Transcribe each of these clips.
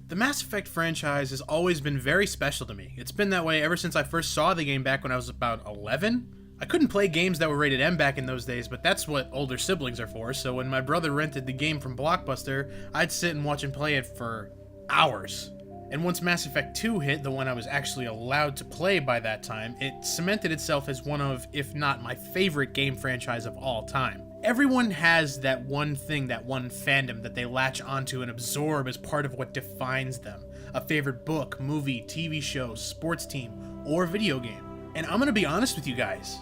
The Mass Effect franchise has always been very special to me. It's been that way ever since I first saw the game back when I was about 11. I couldn't play games that were rated M back in those days, but that's what older siblings are for, so when my brother rented the game from Blockbuster, I'd sit and watch him play it for hours. And once Mass Effect 2 hit, the one I was actually allowed to play by that time, it cemented itself as one of, if not my favorite game franchise of all time. Everyone has that one thing, that one fandom that they latch onto and absorb as part of what defines them. A favorite book, movie, TV show, sports team, or video game. And I'm gonna be honest with you guys.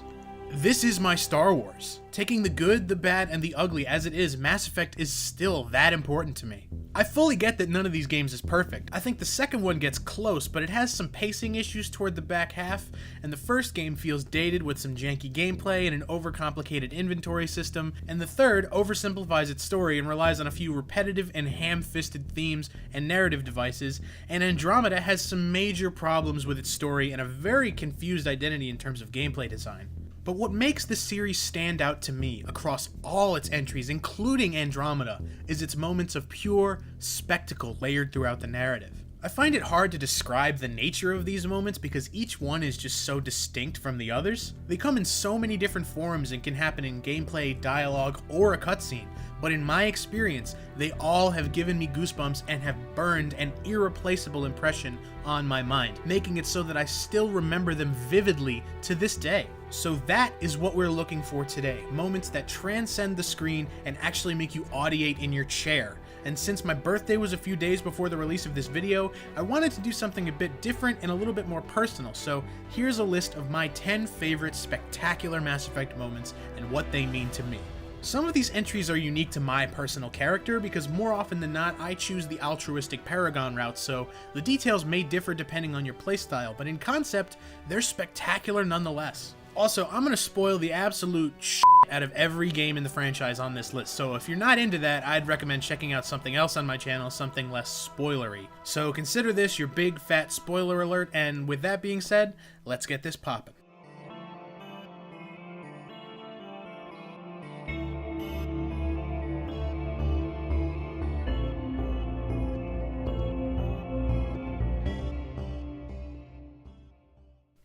This is my Star Wars. Taking the good, the bad, and the ugly as it is, Mass Effect is still that important to me. I fully get that none of these games is perfect. I think the second one gets close, but it has some pacing issues toward the back half, and the first game feels dated with some janky gameplay and an overcomplicated inventory system, and the third oversimplifies its story and relies on a few repetitive and ham-fisted themes and narrative devices, and Andromeda has some major problems with its story and a very confused identity in terms of gameplay design. But what makes this series stand out to me across all its entries, including Andromeda, is its moments of pure spectacle layered throughout the narrative. I find it hard to describe the nature of these moments because each one is just so distinct from the others. They come in so many different forms and can happen in gameplay, dialogue, or a cutscene, but in my experience, they all have given me goosebumps and have burned an irreplaceable impression on my mind, making it so that I still remember them vividly to this day. So that is what we're looking for today, moments that transcend the screen and actually make you audiate in your chair. And since my birthday was a few days before the release of this video, I wanted to do something a bit different and a little bit more personal, so here's a list of my 10 favorite spectacular Mass Effect moments and what they mean to me. Some of these entries are unique to my personal character because more often than not I choose the altruistic Paragon route, so the details may differ depending on your playstyle, but in concept, they're spectacular nonetheless. Also, I'm gonna spoil the absolute shit out of every game in the franchise on this list, so if you're not into that, I'd recommend checking out something else on my channel, something less spoilery. So consider this your big fat spoiler alert, and with that being said, let's get this poppin'.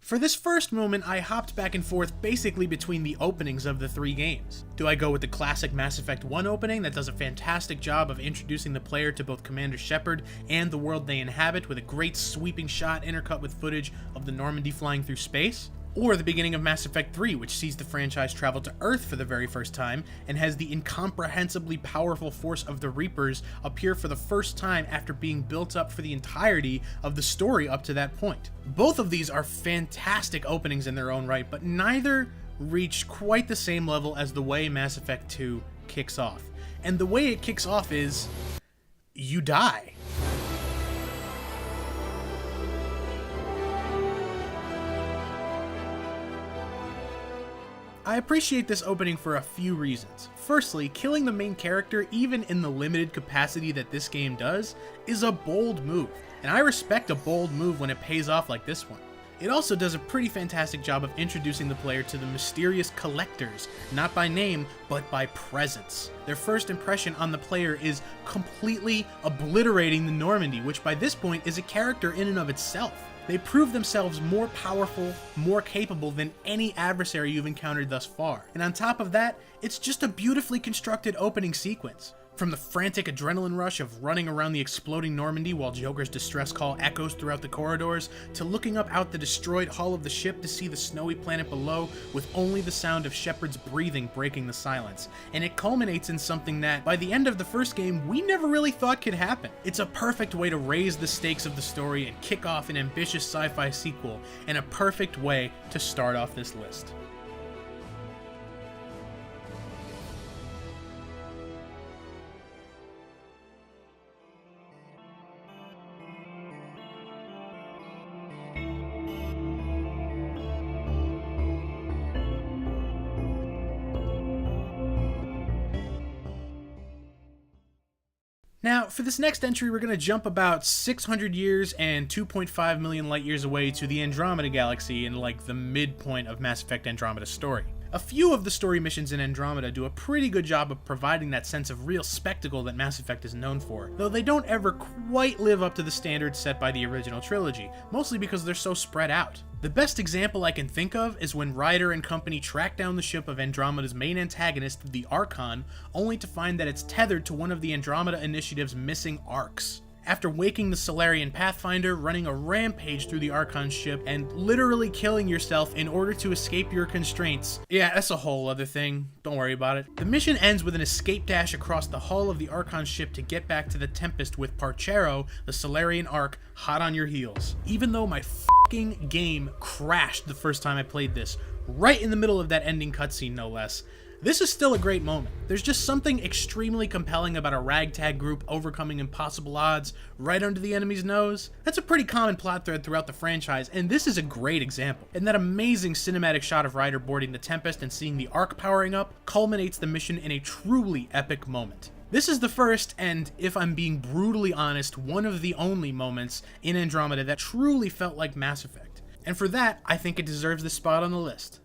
For this first moment, I hopped back and forth basically between the openings of the three games. Do I go with the classic Mass Effect 1 opening that does a fantastic job of introducing the player to both Commander Shepard and the world they inhabit with a great sweeping shot intercut with footage of the Normandy flying through space? Or the beginning of Mass Effect 3, which sees the franchise travel to Earth for the very first time, and has the incomprehensibly powerful force of the Reapers appear for the first time after being built up for the entirety of the story up to that point. Both of these are fantastic openings in their own right, but neither reach quite the same level as the way Mass Effect 2 kicks off. And the way it kicks off is, you die. I appreciate this opening for a few reasons. Firstly, killing the main character, even in the limited capacity that this game does, is a bold move, and I respect a bold move when it pays off like this one. It also does a pretty fantastic job of introducing the player to the mysterious Collectors, not by name, but by presence. Their first impression on the player is completely obliterating the Normandy, which by this point is a character in and of itself. They prove themselves more powerful, more capable than any adversary you've encountered thus far. And on top of that, it's just a beautifully constructed opening sequence. From the frantic adrenaline rush of running around the exploding Normandy while Joker's distress call echoes throughout the corridors, to looking up out the destroyed hull of the ship to see the snowy planet below with only the sound of Shepard's breathing breaking the silence. And it culminates in something that, by the end of the first game, we never really thought could happen. It's a perfect way to raise the stakes of the story and kick off an ambitious sci-fi sequel, and a perfect way to start off this list. Now, for this next entry, we're going to jump about 600 years and 2.5 million light years away to the Andromeda Galaxy in like the midpoint of Mass Effect Andromeda's story. A few of the story missions in Andromeda do a pretty good job of providing that sense of real spectacle that Mass Effect is known for, though they don't ever quite live up to the standards set by the original trilogy, mostly because they're so spread out. The best example I can think of is when Ryder and company track down the ship of Andromeda's main antagonist, the Archon, only to find that it's tethered to one of the Andromeda Initiative's missing arcs. After waking the Solarian Pathfinder, running a rampage through the Archon's ship, and literally killing yourself in order to escape your constraints. Yeah, that's a whole other thing. Don't worry about it. The mission ends with an escape dash across the hull of the Archon's ship to get back to the Tempest with Parchero, the Solarian Ark, hot on your heels. Even though my fucking game crashed the first time I played this, right in the middle of that ending cutscene no less, this is still a great moment. There's just something extremely compelling about a ragtag group overcoming impossible odds right under the enemy's nose. That's a pretty common plot thread throughout the franchise, and this is a great example. And that amazing cinematic shot of Ryder boarding the Tempest and seeing the Ark powering up culminates the mission in a truly epic moment. This is the first, and if I'm being brutally honest, one of the only moments in Andromeda that truly felt like Mass Effect. And for that, I think it deserves this spot on the list.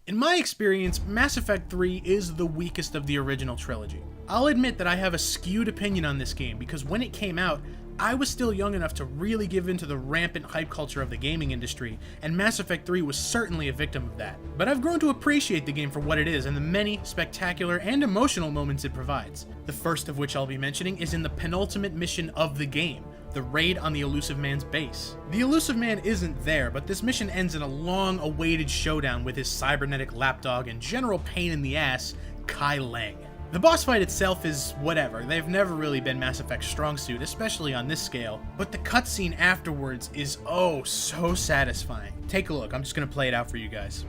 In my experience, Mass Effect 3 is the weakest of the original trilogy. I'll admit that I have a skewed opinion on this game because when it came out, I was still young enough to really give into the rampant hype culture of the gaming industry, and Mass Effect 3 was certainly a victim of that. But I've grown to appreciate the game for what it is and the many spectacular and emotional moments it provides. The first of which I'll be mentioning is in the penultimate mission of the game, the raid on the Elusive Man's base. The Elusive Man isn't there, but this mission ends in a long-awaited showdown with his cybernetic lapdog and general pain in the ass, Kai Lang. The boss fight itself is whatever. They've never really been Mass Effect's strong suit, especially on this scale, but the cutscene afterwards is oh so satisfying. Take a look, I'm just gonna play it out for you guys.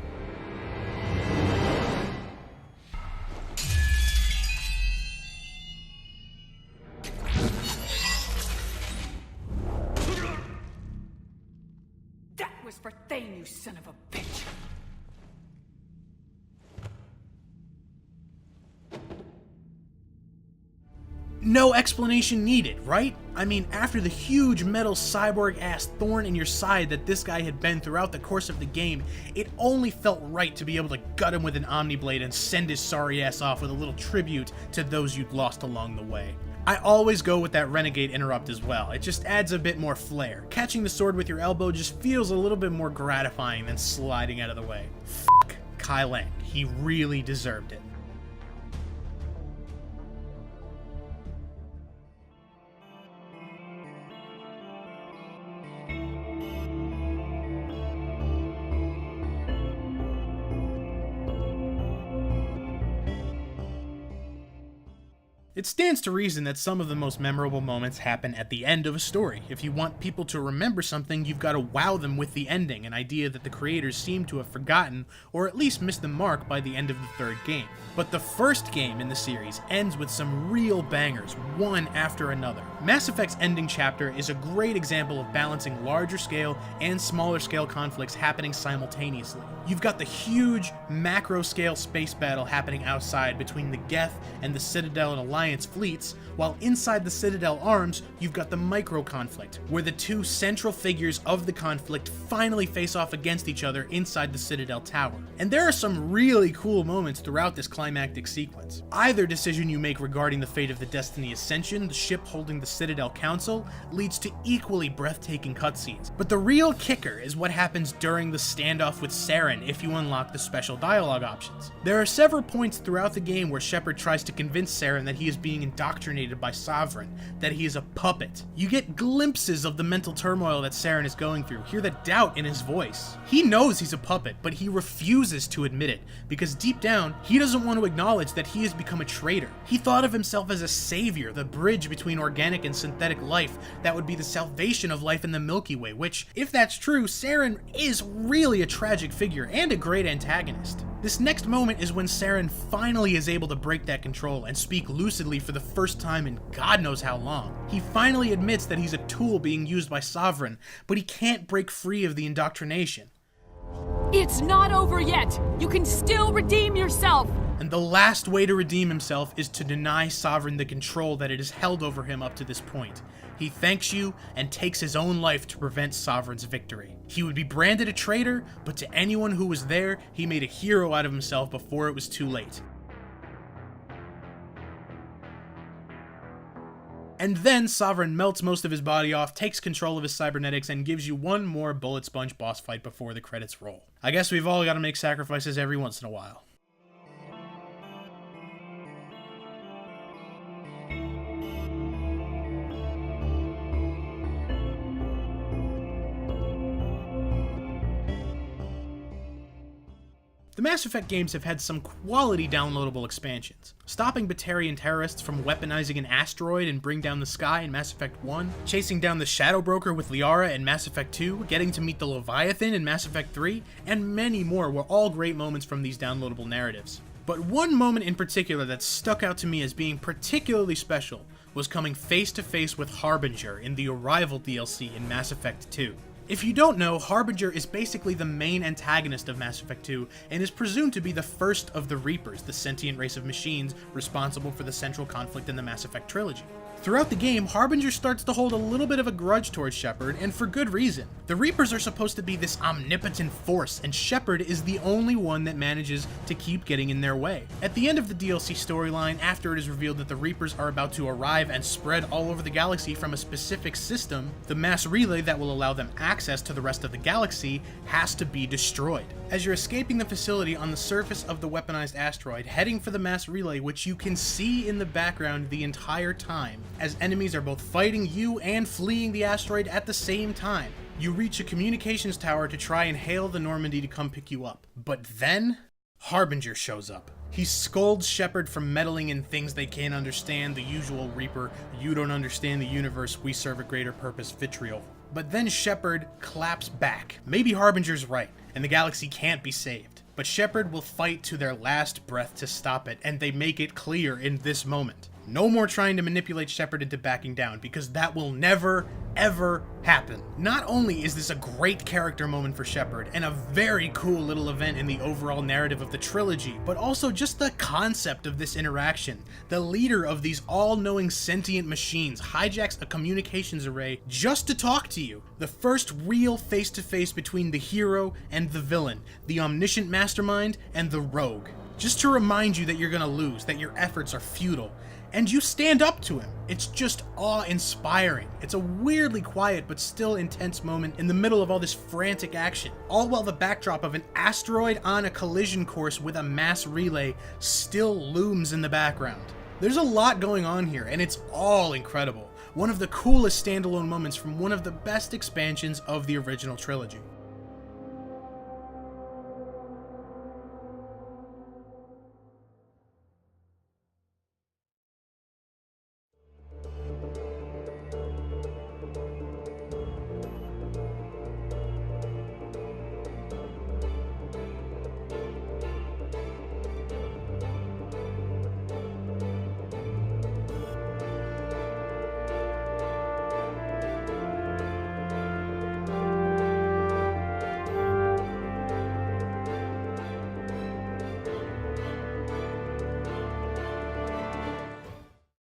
That was for Thane, you son of a bitch! No explanation needed, right? I mean, after the huge metal cyborg-ass thorn in your side that this guy had been throughout the course of the game, it only felt right to be able to gut him with an Omniblade and send his sorry ass off with a little tribute to those you'd lost along the way. I always go with that Renegade interrupt as well. It just adds a bit more flair. Catching the sword with your elbow just feels a little bit more gratifying than sliding out of the way. Fuck Kai Lang. He really deserved it. It stands to reason that some of the most memorable moments happen at the end of a story. If you want people to remember something, you've got to wow them with the ending, an idea that the creators seem to have forgotten, or at least missed the mark by the end of the third game. But the first game in the series ends with some real bangers, one after another. Mass Effect's ending chapter is a great example of balancing larger scale and smaller scale conflicts happening simultaneously. You've got the huge macro scale space battle happening outside between the Geth and the Citadel and Alliance fleets, while inside the Citadel arms, you've got the micro conflict, where the two central figures of the conflict finally face off against each other inside the Citadel tower. And there are some really cool moments throughout this climactic sequence. Either decision you make regarding the fate of the Destiny Ascension, the ship holding the Citadel Council, leads to equally breathtaking cutscenes. But the real kicker is what happens during the standoff with Saren if you unlock the special dialogue options. There are several points throughout the game where Shepard tries to convince Saren that he is being indoctrinated by Sovereign, that he is a puppet. You get glimpses of the mental turmoil that Saren is going through, hear the doubt in his voice. He knows he's a puppet, but he refuses to admit it, because deep down, he doesn't want to acknowledge that he has become a traitor. He thought of himself as a savior, the bridge between organic and synthetic life that would be the salvation of life in the Milky Way, which, if that's true, Saren is really a tragic figure and a great antagonist. This next moment is when Saren finally is able to break that control and speak lucidly for the first time in God knows how long. He finally admits that he's a tool being used by Sovereign, but he can't break free of the indoctrination. It's not over yet! You can still redeem yourself! And the last way to redeem himself is to deny Sovereign the control that it has held over him up to this point. He thanks you and takes his own life to prevent Sovereign's victory. He would be branded a traitor, but to anyone who was there, he made a hero out of himself before it was too late. And then Sovereign melts most of his body off, takes control of his cybernetics, and gives you one more bullet sponge boss fight before the credits roll. I guess we've all got to make sacrifices every once in a while. The Mass Effect games have had some quality downloadable expansions. Stopping Batarian terrorists from weaponizing an asteroid and Bring Down the Sky in Mass Effect 1, chasing down the Shadow Broker with Liara in Mass Effect 2, getting to meet the Leviathan in Mass Effect 3, and many more were all great moments from these downloadable narratives. But one moment in particular that stuck out to me as being particularly special was coming face to face with Harbinger in the Arrival DLC in Mass Effect 2. If you don't know, Harbinger is basically the main antagonist of Mass Effect 2 and is presumed to be the first of the Reapers, the sentient race of machines responsible for the central conflict in the Mass Effect trilogy. Throughout the game, Harbinger starts to hold a little bit of a grudge towards Shepard, and for good reason. The Reapers are supposed to be this omnipotent force, and Shepard is the only one that manages to keep getting in their way. At the end of the DLC storyline, after it is revealed that the Reapers are about to arrive and spread all over the galaxy from a specific system, the mass relay that will allow them access to the rest of the galaxy has to be destroyed. As you're escaping the facility on the surface of the weaponized asteroid, heading for the mass relay, which you can see in the background the entire time, as enemies are both fighting you and fleeing the asteroid at the same time. You reach a communications tower to try and hail the Normandy to come pick you up. But then, Harbinger shows up. He scolds Shepard for meddling in things they can't understand, the usual Reaper, you don't understand the universe, we serve a greater purpose vitriol. But then Shepard claps back. Maybe Harbinger's right, and the galaxy can't be saved. But Shepard will fight to their last breath to stop it, and they make it clear in this moment. No more trying to manipulate Shepard into backing down, because that will never, ever happen. Not only is this a great character moment for Shepard, and a very cool little event in the overall narrative of the trilogy, but also just the concept of this interaction. The leader of these all-knowing sentient machines hijacks a communications array just to talk to you. The first real face-to-face between the hero and the villain, the omniscient mastermind and the rogue. Just to remind you that you're gonna lose, that your efforts are futile. And you stand up to him. It's just awe-inspiring. It's a weirdly quiet but still intense moment in the middle of all this frantic action, all while the backdrop of an asteroid on a collision course with a mass relay still looms in the background. There's a lot going on here, and it's all incredible. One of the coolest standalone moments from one of the best expansions of the original trilogy.